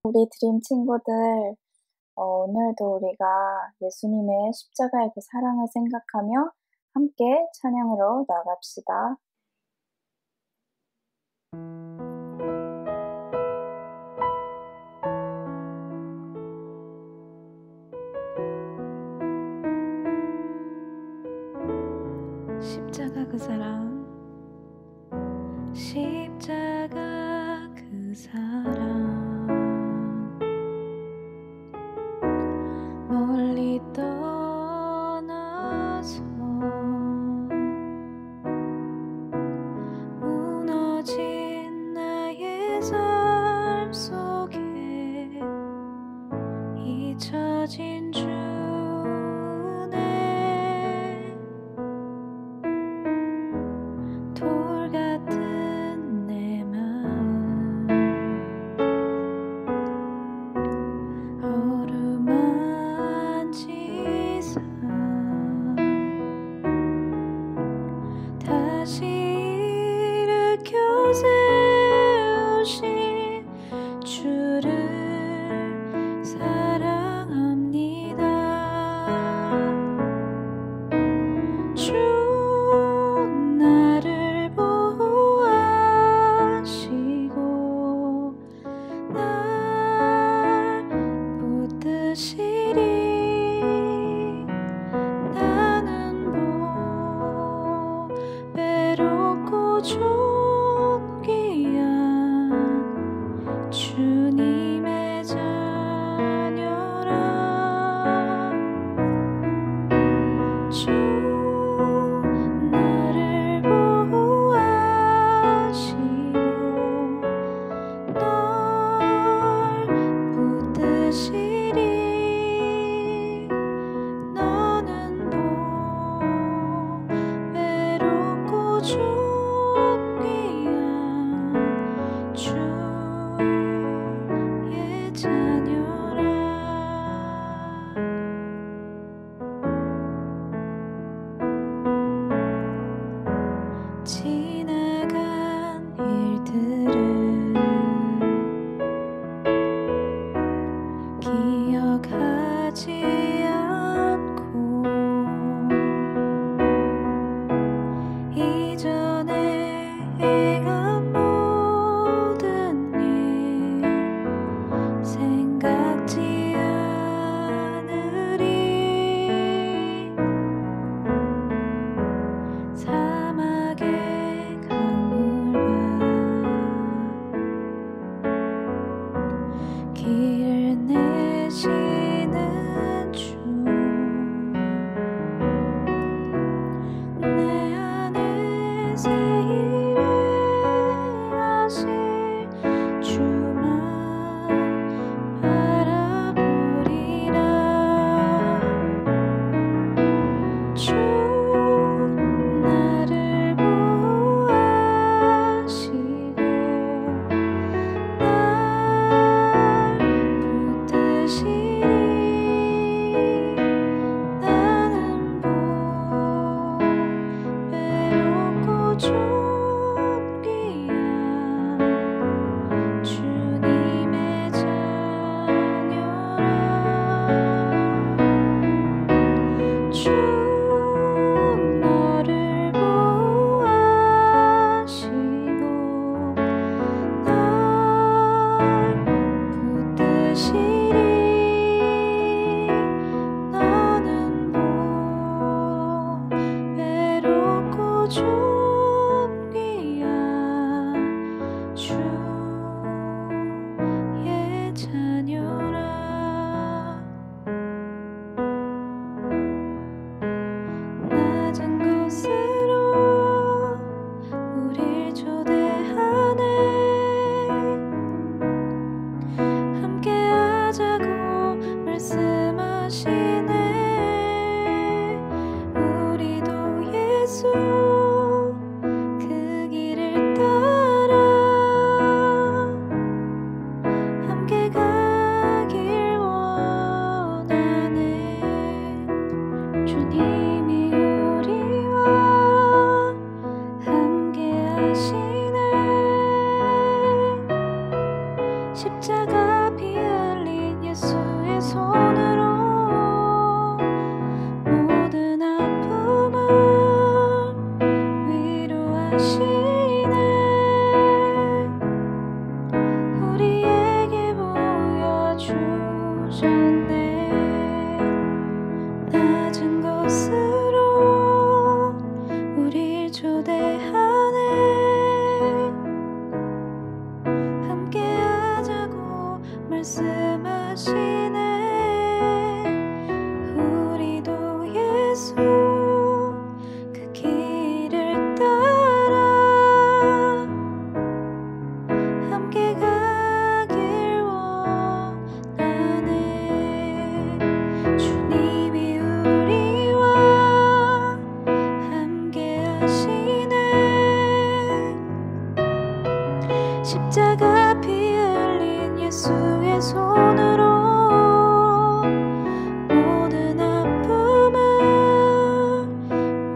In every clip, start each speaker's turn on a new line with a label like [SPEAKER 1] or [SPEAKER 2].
[SPEAKER 1] 우리 드림 친구들, 오늘도 우리가 예수님의 십자가의 그 사랑을 생각하며 함께 찬양으로 나갑시다.
[SPEAKER 2] 십자가 그 사랑, 십자가 그 사랑, 멀리 떠나서 무너진 나의 삶 속에 잊혀진 주 돌 같은 내 마음 어루만지사 다시 일으켜 세우신 주를 사랑합니다. 주 나를 보호하시고 날 붙드시리. 나는 보배롭고 존귀한 주님의 자녀라. 주 나를 보호하시고 널 붙드시리. 너는 보배롭고 존귀한 주의 자녀라. 지나간 일들을 기억하지 않고 이전에 행한 모든 일 생각지 않으리. 사막의 강물과 길을 내시는 주, 내 안에 새 일을 하실 주만 바라보리라. 주 나를 보호하시고 날 붙드시리. 나는 보배롭고 존귀한 주님의 자녀라. 주 너를 보호하시고 날 붙드시리. 너는 보배롭고 존귀한 주의 자녀라. 낮은 곳으로 우릴 초대하네. 함께하자고 말씀하시네. 우리도 예수 위로하시네. 우리에게 보여주셨네. 낮은 곳으로 우릴 초대하네. 함께하자고 말씀하시네. 우리도 예수 그 길을 따라 함께 가길 원하네. 주님이 우리와 함께 하시네. 십자가 피 흘린 예수의 손으로 모든 아픔을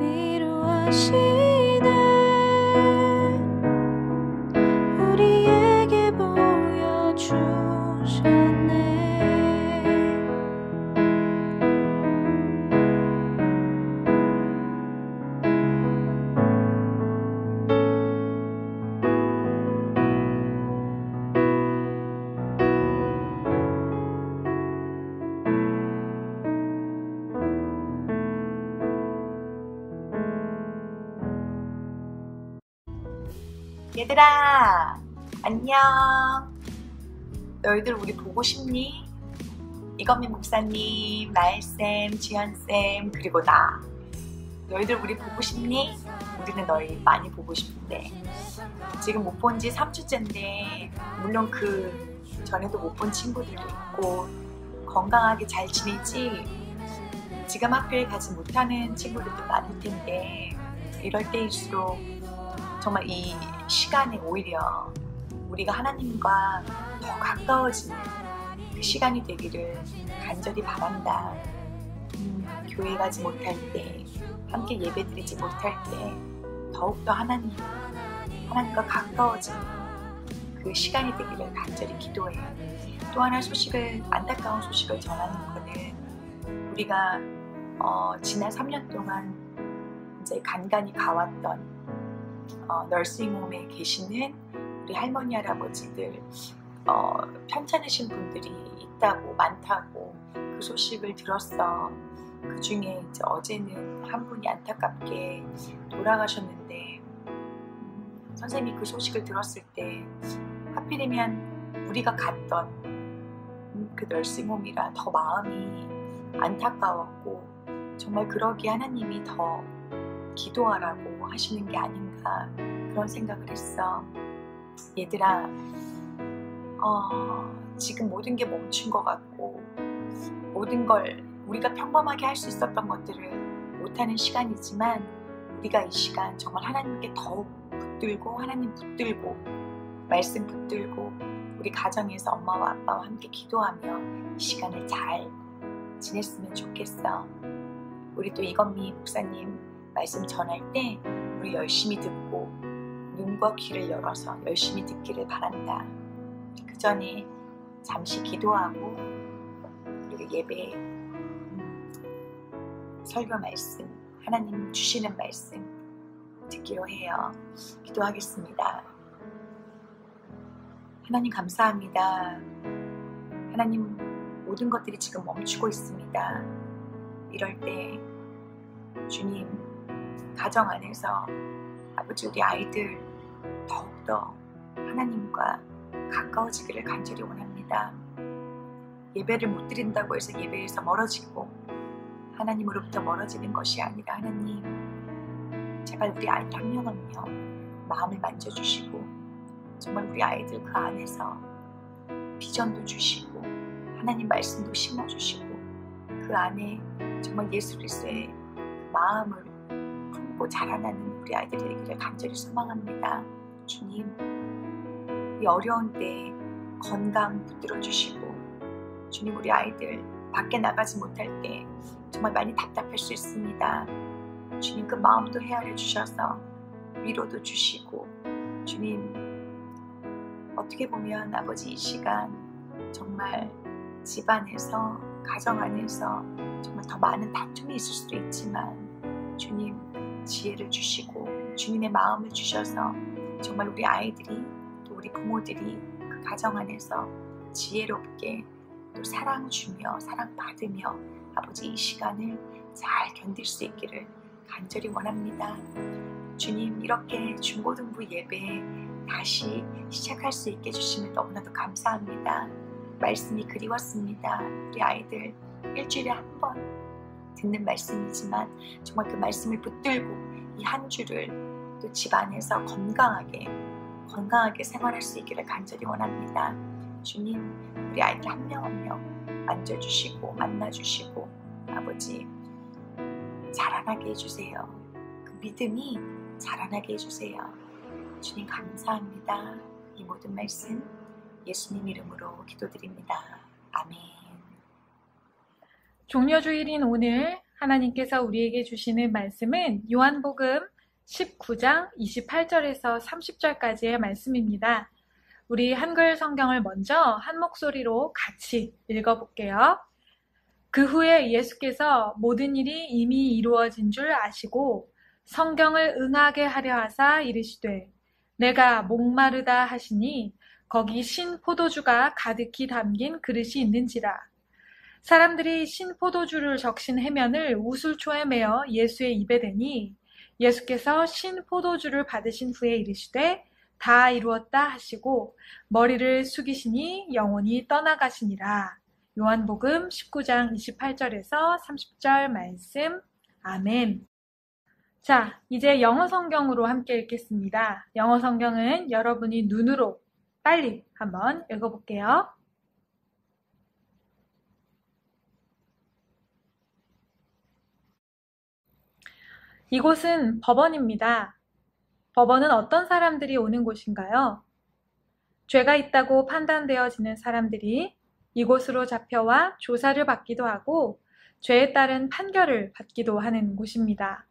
[SPEAKER 2] 위로하시네. 우리에게 보여주셨네.
[SPEAKER 3] 얘들아, 안녕. 너희들 우리 보고 싶니? 이건민 목사님, 나엘쌤, 지연쌤, 그리고 나. 너희들 우리 보고 싶니? 우리는 너희 많이 보고 싶은데 지금 못 본 지 3주째인데 물론 그 전에도 못 본 친구들도 있고 건강하게 잘 지내지? 지금 학교에 가지 못하는 친구들도 많을 텐데 이럴 때일수록 정말 이 시간에 오히려 우리가 하나님과 더 가까워지는 그 시간이 되기를 간절히 바란다. 교회 가지 못할 때, 함께 예배드리지 못할 때 더욱더 하나님과 가까워지는 그 시간이 되기를 간절히 기도해. 또 하나 안타까운 소식을 전하는 거는 우리가 지난 3년 동안 이제 간간히 가왔던 널싱홈에 계시는 우리 할머니 할아버지들 편찮으신 분들이 많다고 그 소식을 들었어. 그 중에 이제 어제는 한 분이 안타깝게 돌아가셨는데 선생님이 그 소식을 들었을 때 하필이면 우리가 갔던 그 널싱홈이라 더 마음이 안타까웠고 정말 그러기에 하나님이 더 기도하라고 하시는 게 아닌가 그런 생각을 했어. 얘들아, 지금 모든 게 멈춘 것 같고 모든 걸 우리가 평범하게 할 수 있었던 것들을 못하는 시간이지만 우리가 이 시간 정말 하나님께 더욱 붙들고 하나님 붙들고 말씀 붙들고 우리 가정에서 엄마와 아빠와 함께 기도하며 이 시간을 잘 지냈으면 좋겠어. 우리 또 이건미 목사님 말씀 전할 때 우리 열심히 듣고 눈과 귀를 열어서 열심히 듣기를 바란다. 그 전에 잠시 기도하고 그리고 예배 설교 말씀 하나님 주시는 말씀 듣기로 해요. 기도하겠습니다. 하나님 감사합니다. 하나님 모든 것들이 지금 멈추고 있습니다. 이럴 때 주님 가정 안에서 아버지 우리 아이들 더욱더 하나님과 가까워지기를 간절히 원합니다. 예배를 못 드린다고 해서 예배에서 멀어지고 하나님으로부터 멀어지는 것이 아니라 하나님 제발 우리 아이들 한 명 한 명 마음을 만져주시고 정말 우리 아이들 그 안에서 비전도 주시고 하나님 말씀도 심어주시고 그 안에 정말 예수 그리스도의 마음을 품고 자라나는 우리 아이들이 되기를 간절히 소망합니다. 주님 이 어려운 때 건강 붙들어 주시고 주님 우리 아이들 밖에 나가지 못할 때 정말 많이 답답할 수 있습니다. 주님 그 마음도 헤아려 주셔서 위로도 주시고 주님 어떻게 보면 아버지 이 시간 정말 집안에서 가정 안에서 정말 더 많은 다툼이 있을 수도 있지만 주님 지혜를 주시고 주님의 마음을 주셔서 정말 우리 아이들이 또 우리 부모들이 그 가정 안에서 지혜롭게 또 사랑 주며 사랑받으며 아버지 이 시간을 잘 견딜 수 있기를 간절히 원합니다. 주님, 이렇게 중고등부 예배 다시 시작할 수 있게 해주시면 너무나도 감사합니다. 말씀이 그리웠습니다. 우리 아이들 일주일에 한 번 듣는 말씀이지만 정말 그 말씀을 붙들고 이 한 주를 또 집 안에서 건강하게 생활할 수 있기를 간절히 원합니다. 주님, 우리 아이들 한 명 한 명 만져주시고 만나주시고 아버지 자라나게 해주세요. 그 믿음이 자라나게 해주세요. 주님 감사합니다. 이 모든 말씀 예수님 이름으로 기도드립니다. 아멘.
[SPEAKER 4] 종려주일인 오늘 하나님께서 우리에게 주시는 말씀은 요한복음 19장 28절에서 30절까지의 말씀입니다. 우리 한글 성경을 먼저 한 목소리로 같이 읽어볼게요. 그 후에 예수께서 모든 일이 이미 이루어진 줄 아시고 성경을 응하게 하려 하사 이르시되 내가 목마르다 하시니 거기 신 포도주가 가득히 담긴 그릇이 있는지라. 사람들이 신 포도주를 적신 해면을 우슬초에 매어 예수의 입에 대니 예수께서 신 포도주를 받으신 후에 이르시되 다 이루었다 하시고 머리를 숙이시니 영혼이 떠나가시니라. 요한복음 19장 28절에서 30절 말씀. 아멘. 자, 이제 영어 성경으로 함께 읽겠습니다. 영어 성경은 여러분이 눈으로 빨리 한번 읽어볼게요. 이곳은 법원입니다. 법원은 어떤 사람들이 오는 곳인가요? 죄가 있다고 판단되어지는 사람들이 이곳으로 잡혀와 조사를 받기도 하고 죄에 따른 판결을 받기도 하는 곳입니다.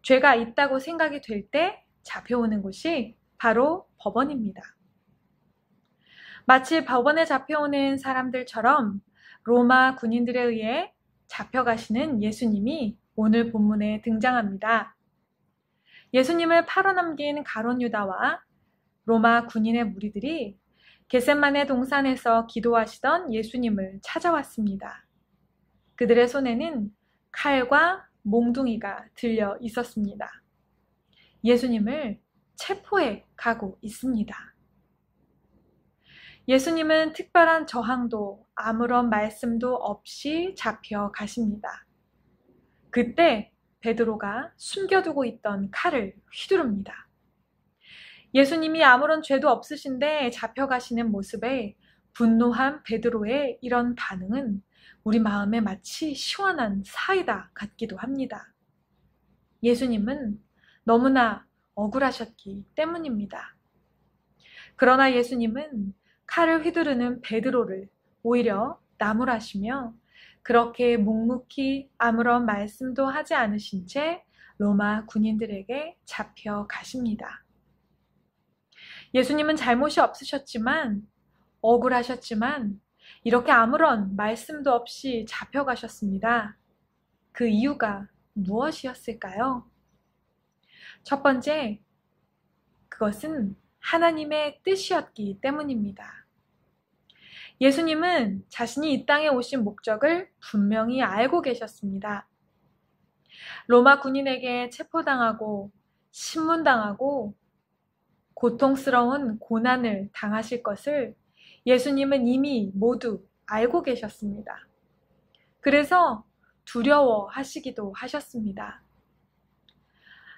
[SPEAKER 4] 죄가 있다고 생각이 될 때 잡혀오는 곳이 바로 법원입니다. 마치 법원에 잡혀오는 사람들처럼 로마 군인들에 의해 잡혀가시는 예수님이 오늘 본문에 등장합니다. 예수님을 팔아넘긴 가룟 유다와 로마 군인의 무리들이 겟세마네 동산에서 기도하시던 예수님을 찾아왔습니다. 그들의 손에는 칼과 몽둥이가 들려 있었습니다. 예수님을 체포해 가고 있습니다. 예수님은 특별한 저항도 아무런 말씀도 없이 잡혀 가십니다. 그때 베드로가 숨겨두고 있던 칼을 휘두릅니다. 예수님이 아무런 죄도 없으신데 잡혀가시는 모습에 분노한 베드로의 이런 반응은 우리 마음에 마치 시원한 사이다 같기도 합니다. 예수님은 너무나 억울하셨기 때문입니다. 그러나 예수님은 칼을 휘두르는 베드로를 오히려 나무라시며 그렇게 묵묵히 아무런 말씀도 하지 않으신 채 로마 군인들에게 잡혀가십니다. 예수님은 잘못이 없으셨지만 억울하셨지만 이렇게 아무런 말씀도 없이 잡혀가셨습니다. 그 이유가 무엇이었을까요? 첫 번째, 그것은 하나님의 뜻이었기 때문입니다. 예수님은 자신이 이 땅에 오신 목적을 분명히 알고 계셨습니다. 로마 군인에게 체포당하고 신문당하고 고통스러운 고난을 당하실 것을 예수님은 이미 모두 알고 계셨습니다. 그래서 두려워하시기도 하셨습니다.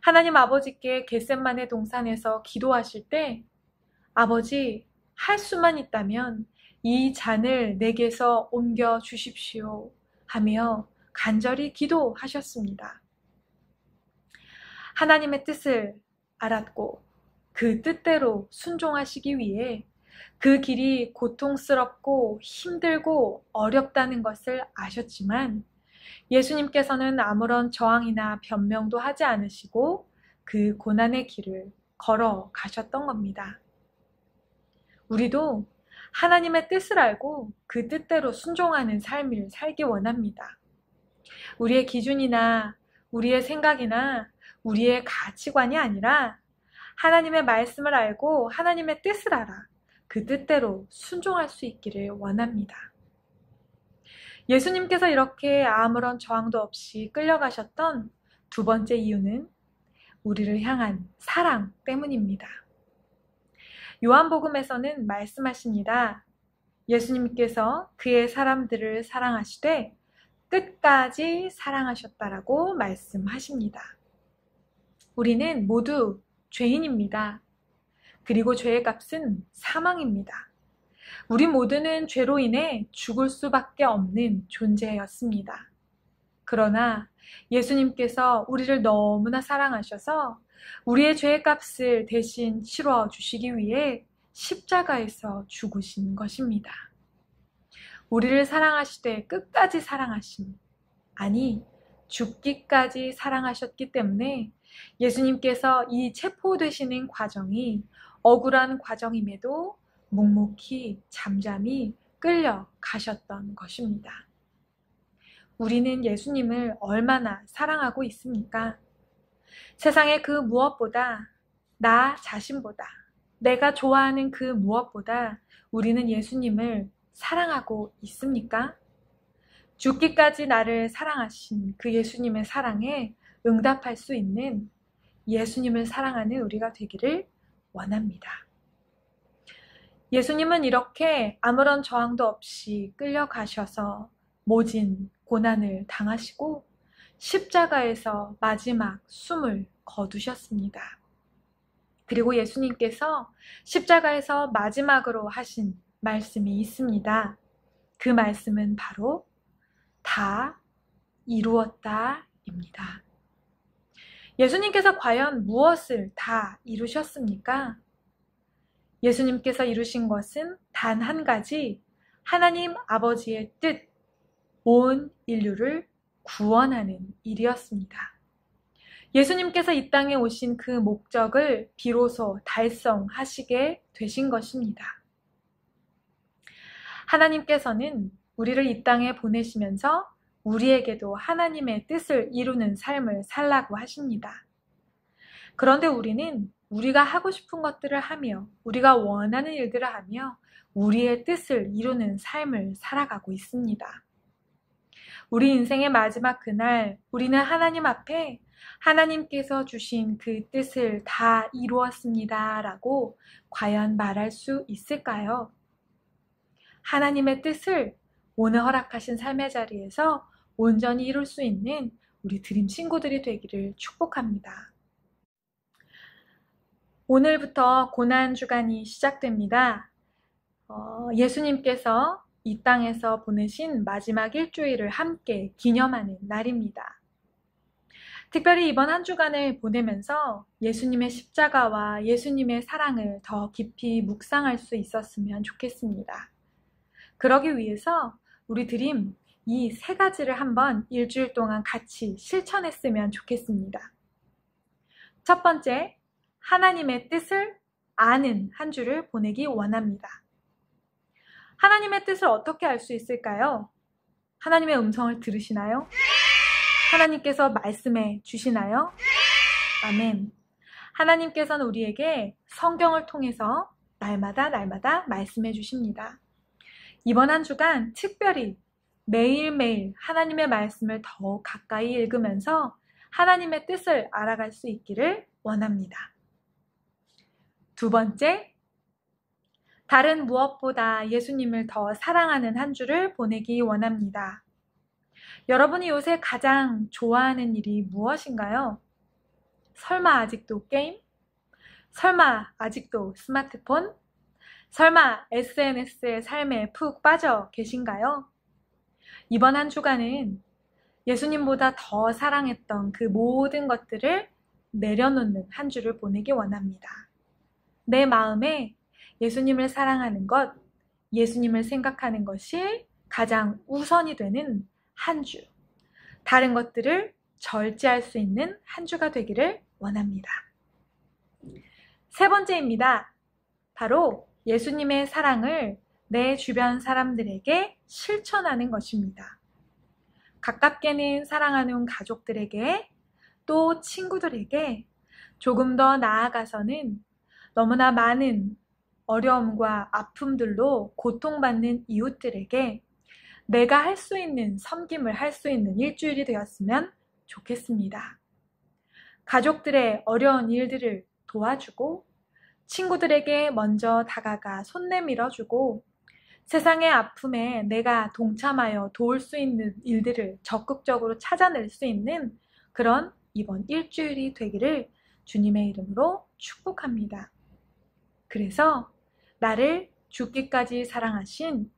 [SPEAKER 4] 하나님 아버지께 겟세마네 동산에서 기도하실 때 아버지, 할 수만 있다면 이 잔을 내게서 옮겨 주십시오 하며 간절히 기도하셨습니다. 하나님의 뜻을 알았고 그 뜻대로 순종하시기 위해 그 길이 고통스럽고 힘들고 어렵다는 것을 아셨지만 예수님께서는 아무런 저항이나 변명도 하지 않으시고 그 고난의 길을 걸어가셨던 겁니다. 우리도 하나님의 뜻을 알고 그 뜻대로 순종하는 삶을 살기 원합니다. 우리의 기준이나 우리의 생각이나 우리의 가치관이 아니라 하나님의 말씀을 알고 하나님의 뜻을 알아 그 뜻대로 순종할 수 있기를 원합니다. 예수님께서 이렇게 아무런 저항도 없이 끌려가셨던 두 번째 이유는 우리를 향한 사랑 때문입니다. 요한복음에서는 말씀하십니다. 예수님께서 그의 사람들을 사랑하시되 끝까지 사랑하셨다라고 말씀하십니다. 우리는 모두 죄인입니다. 그리고 죄의 값은 사망입니다. 우리 모두는 죄로 인해 죽을 수밖에 없는 존재였습니다. 그러나 예수님께서 우리를 너무나 사랑하셔서 우리의 죄의 값을 대신 치러 주시기 위해 십자가에서 죽으신 것입니다. 우리를 사랑하시되 끝까지 사랑하심, 아니 죽기까지 사랑하셨기 때문에 예수님께서 이 체포되시는 과정이 억울한 과정임에도 묵묵히 잠잠히 끌려가셨던 것입니다. 우리는 예수님을 얼마나 사랑하고 있습니까? 세상의 그 무엇보다, 나 자신보다, 내가 좋아하는 그 무엇보다 우리는 예수님을 사랑하고 있습니까? 죽기까지 나를 사랑하신 그 예수님의 사랑에 응답할 수 있는 예수님을 사랑하는 우리가 되기를 원합니다. 예수님은 이렇게 아무런 저항도 없이 끌려가셔서 모진 고난을 당하시고 십자가에서 마지막 숨을 거두셨습니다. 그리고 예수님께서 십자가에서 마지막으로 하신 말씀이 있습니다. 그 말씀은 바로 다 이루었다입니다. 예수님께서 과연 무엇을 다 이루셨습니까? 예수님께서 이루신 것은 단 한 가지, 하나님 아버지의 뜻, 온 인류를 구원하는 일이었습니다. 예수님께서 이 땅에 오신 그 목적을 비로소 달성하시게 되신 것입니다. 하나님께서는 우리를 이 땅에 보내시면서 우리에게도 하나님의 뜻을 이루는 삶을 살라고 하십니다. 그런데 우리는 우리가 하고 싶은 것들을 하며 우리가 원하는 일들을 하며 우리의 뜻을 이루는 삶을 살아가고 있습니다. 우리 인생의 마지막 그날 우리는 하나님 앞에 하나님께서 주신 그 뜻을 다 이루었습니다 라고 과연 말할 수 있을까요? 하나님의 뜻을 오늘 허락하신 삶의 자리에서 온전히 이룰 수 있는 우리 드림 친구들이 되기를 축복합니다. 오늘부터 고난주간이 시작됩니다. 예수님께서 이 땅에서 보내신 마지막 일주일을 함께 기념하는 날입니다. 특별히 이번 한 주간을 보내면서 예수님의 십자가와 예수님의 사랑을 더 깊이 묵상할 수 있었으면 좋겠습니다. 그러기 위해서 우리 드림 이 세 가지를 한번 일주일 동안 같이 실천했으면 좋겠습니다. 첫 번째, 하나님의 뜻을 아는 한 주를 보내기 원합니다. 하나님의 뜻을 어떻게 알 수 있을까요? 하나님의 음성을 들으시나요? 하나님께서 말씀해 주시나요? 아멘. 하나님께서는 우리에게 성경을 통해서 날마다 말씀해 주십니다. 이번 한 주간 특별히 매일매일 하나님의 말씀을 더 가까이 읽으면서 하나님의 뜻을 알아갈 수 있기를 원합니다. 두 번째, 다른 무엇보다 예수님을 더 사랑하는 한 주를 보내기 원합니다. 여러분이 요새 가장 좋아하는 일이 무엇인가요? 설마 아직도 게임? 설마 아직도 스마트폰? 설마 SNS의 삶에 푹 빠져 계신가요? 이번 한 주간은 예수님보다 더 사랑했던 그 모든 것들을 내려놓는 한 주를 보내기 원합니다. 내 마음에 예수님을 사랑하는 것, 예수님을 생각하는 것이 가장 우선이 되는 한 주, 다른 것들을 절제할 수 있는 한 주가 되기를 원합니다. 세 번째입니다. 바로 예수님의 사랑을 내 주변 사람들에게 실천하는 것입니다. 가깝게는 사랑하는 가족들에게, 또 친구들에게 조금 더 나아가서는 너무나 많은 어려움과 아픔들로 고통받는 이웃들에게 내가 할 수 있는 섬김을 할 수 있는 일주일이 되었으면 좋겠습니다. 가족들의 어려운 일들을 도와주고 친구들에게 먼저 다가가 손 내밀어주고 세상의 아픔에 내가 동참하여 도울 수 있는 일들을 적극적으로 찾아낼 수 있는 그런 이번 일주일이 되기를 주님의 이름으로 축복합니다. 그래서 나를 죽기까지 사랑하신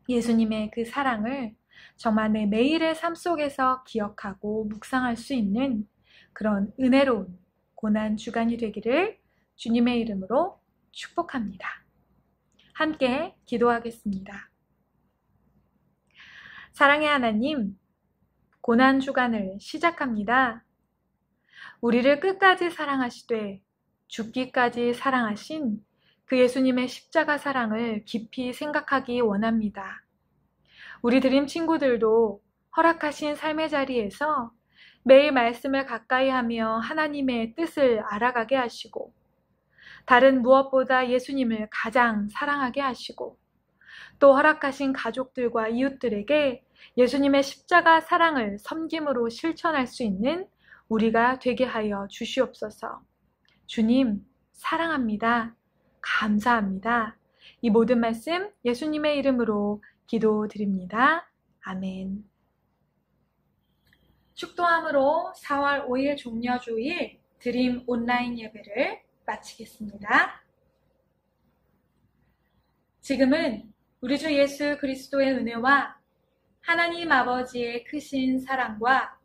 [SPEAKER 4] 예수님의 그 사랑을 정말 내 매일의 삶 속에서 기억하고 묵상할 수 있는 그런 은혜로운 고난 주간이 되기를 주님의 이름으로 축복합니다. 함께 기도하겠습니다. 사랑의 하나님, 고난 주간을 시작합니다. 우리를 끝까지 사랑하시되 죽기까지 사랑하신 그 예수님의 십자가 사랑을 깊이 생각하기 원합니다. 우리 드림 친구들도 허락하신 삶의 자리에서 매일 말씀을 가까이 하며 하나님의 뜻을 알아가게 하시고 다른 무엇보다 예수님을 가장 사랑하게 하시고 또 허락하신 가족들과 이웃들에게 예수님의 십자가 사랑을 섬김으로 실천할 수 있는 우리가 되게 하여 주시옵소서. 주님, 사랑합니다. 감사합니다. 이 모든 말씀 예수님의 이름으로 기도드립니다. 아멘. 축도함으로 4월 5일 종려주일 드림 온라인 예배를 마치겠습니다. 지금은 우리 주 예수 그리스도의 은혜와 하나님 아버지의 크신 사랑과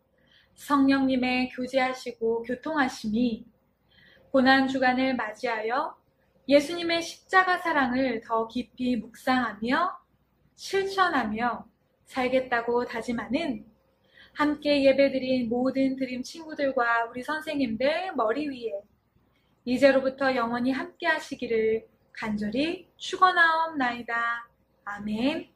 [SPEAKER 4] 성령님의 교제하시고 교통하심이 고난 주간을 맞이하여 예수님의 십자가 사랑을 더 깊이 묵상하며 실천하며 살겠다고 다짐하는 함께 예배드린 모든 드림 친구들과 우리 선생님들 머리 위에 이제로부터 영원히 함께 하시기를 간절히 축원하옵나이다. 아멘.